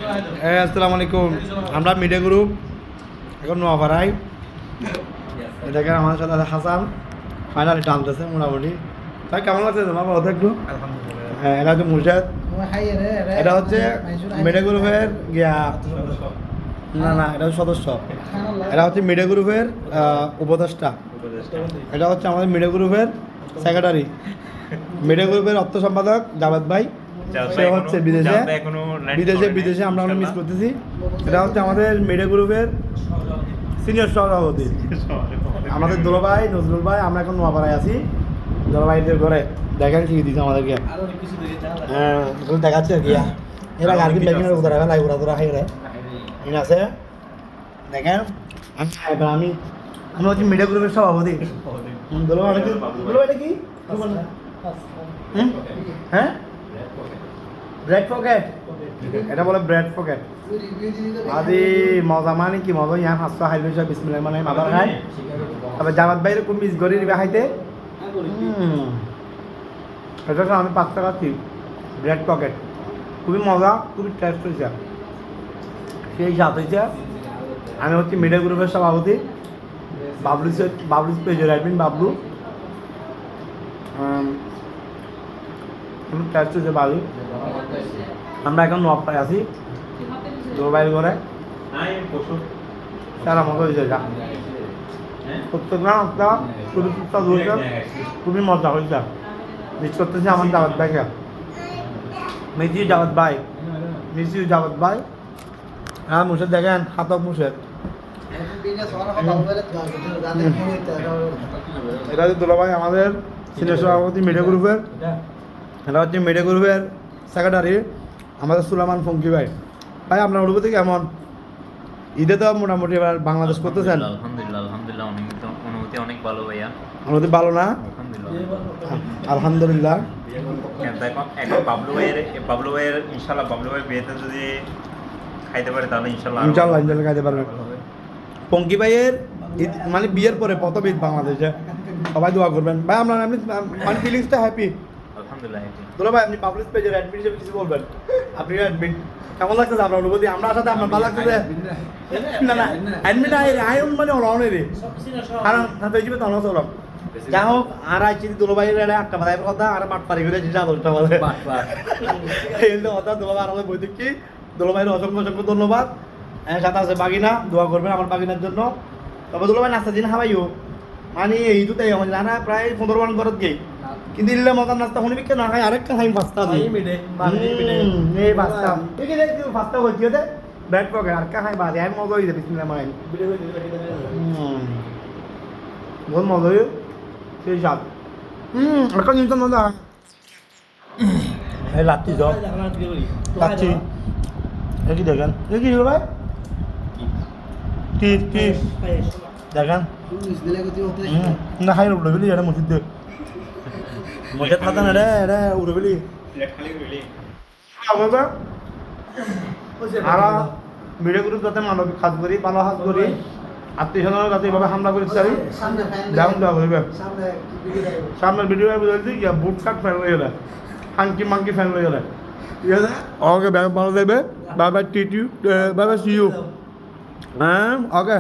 আসসালামু আলাইকুম। আমরা মিডিয়া গ্রুপ এখন নোয়াপাড়ায়। এটাকে আমাদের সাথে আছে হাসান, ফাইনালি টানতেছে মোটামুটি। তাই কেমন লাগছে তোমার বলতে একটু? হ্যাঁ, এটা হচ্ছে মুর্শেদ, এটা হচ্ছে মিডিয়া গ্রুপের না এটা হচ্ছে সদস্য, এটা হচ্ছে মিডিয়া গ্রুপের উপদেষ্টা, এটা হচ্ছে আমাদের মিডিয়া গ্রুপের সেক্রেটারি, মিডিয়া গ্রুপের অর্থ সম্পাদক জাভেদ ভাই। সে হচ্ছে বিদেশে আমরা অনেক মিস করতেছি। এটা হচ্ছে আমাদের মিডিয়া গ্রুপের সিনিয়র সভাপতি আমাদের দুলাভাই নজরুল ভাই। আমরা এখন নোয়াপাড়ায় আছি দুলাভাইদের ঘরে। দেখেন কি দিচ্ছে আমাদেরকে, হ্যাঁ দেখাচ্ছে আর কি। এরা গার্গিন ব্যাগিং উদারা ফেলাই উড়া তোরা হাই রে আছে দেখেন। আমি হচ্ছে মিডিয়া গ্রুপের সভাপতি। দুলাভাই কি হ্যাঁ ব্রেড পকেট, এটা বলে ব্রেড পকেট। আদি মজা মানে কি মজা, ইয়া হাসতে হাইলে সব বিসমিল্লাহ মানে মাদার খায়। তবে জামাত বাইরে কোন মিস গরি দিবে খাইতে। এটা আমি 5 টাকা দিই ব্রেড পকেট, খুবই মজা, খুবই টেস্ট হয়েছে, সেই স্বাদ হয়েছে। আমি হচ্ছে মিডিয়া গ্রুপের সভাপতি বাবলু পেজের অ্যাডমিন বাবলু। টেস্ট হয়েছে ভালো। আমরা এখন নোয়াপাড়ায় আছি দুলাভাইয়ের ঘরে। সারা মজা হয়েছে, প্রত্যেকটা একটা খুবই সুস্বাদু হয়েছে, খুবই মজা হয়েছে। মিস করতেছি আমার জাভেদ ভাইকে, মিসিউ জাভেদ ভাই। হ্যাঁ মুর্শেদ দেখেন, হাতক মুর্শেদ। এটা হচ্ছে দুলাভাই আমাদের সিনিয়র সভাপতি মিডিয়া গ্রুপের। এটা হচ্ছে মিডিয়া গ্রুপের সেক্রেটারি আমাদের সুলাইমান ফঙ্কি ভাই। ভাই আপনার অনুভূতি কেমন? ঈদে তো মোটামুটি এবার বাংলাদেশ করতেছেন। আলহামদুলিল্লাহ অনুভূতি অনেক ভালো ভাইয়া। অনুভূতি ভালো না? আলহামদুলিল্লাহ। এখন বাবলু ভাইয়ের ইনশাল্লাহ বাবলু ভাইয়ের বিয়েতে যদি খাইতে পারে তাহলে ইনশাল্লাহ খাইতে পারবে। পঙ্কি ভাইয়ের মানে বিয়ের পরে প্রথম ঈদ বাংলাদেশে, সবাই দোয়া করবেন ভাই। আমরা মানে ফিলিংসটা হ্যাপি আলহামদুলিল্লাহ। দুলা ভাই আপনি পাবলিক পেজের অ্যাডমিন হিসেবে কিছু বলবেন? আপনি অ্যাডমিন কেমন লাগতেছে আপনার অনুভূতি? আমরা সাথে আপনার ভালো লাগতেছে? না না অ্যাডমিন আয়ন মানে অনরে রে কারণ তাতে হিসেবে তো চলাম। যাই হোক, আর আইছি দুলাভাইয়ের একটা বাদাইয়ের কথা আর মাঠ পারি করে যেটা বলতে বলে এই কথা। দুলাভাই আর আমাদের বই দেখি দুলাভাইয়ের অসংখ্য ধন্যবাদ। হ্যাঁ সাথে আছে বাগিনা, দোয়া করবেন আমার বাগিনার জন্য। তবে দুলাভাই নাস্তা দিন হাবাইও মানে এই দুটাই আমার জানা প্রায় 15 বার ঘরত গেই, কিন্তু ইল্লে মজার নাস্তা শুনিবি কেন খাই আরেকটা খাই পাস্তা দিই এই পাস্তা ঠিক আছে পাস্তা হইছি দে ব্রেড পকেট আর কা খাই বাদে আমি মজা হইছে বিসমিল্লাহ মানে বহুত মজা হইছে সেই স্বাদ। একটা জিনিস মজা এই লাচ্ছি সব লাচ্ছি কি দেখেন এই কি ভাই কি দেখেন না খাই উঠে ফেলি এটা মসজিদ দে মসজিদ খাতা না রে এটা উঠে ফেলি আমরা মিডিয়া গ্রুপ যাতে মানবিক কাজ করি, ভালো কাজ করি, আত্মীয় স্বজনের যাতে এইভাবে হামলা করতে পারি যেমন দেওয়া করবে। সামনের ভিডিও বুঝাইছি গিয়া বুট কাট ফ্যান হয়ে গেলে মাঙ্কি ফ্যান হয়ে গেলে ঠিক আছে। ওকে ভালো দেবে, বাই বাই টি বাই বাই সি ইউ। হ্যাঁ ওকে।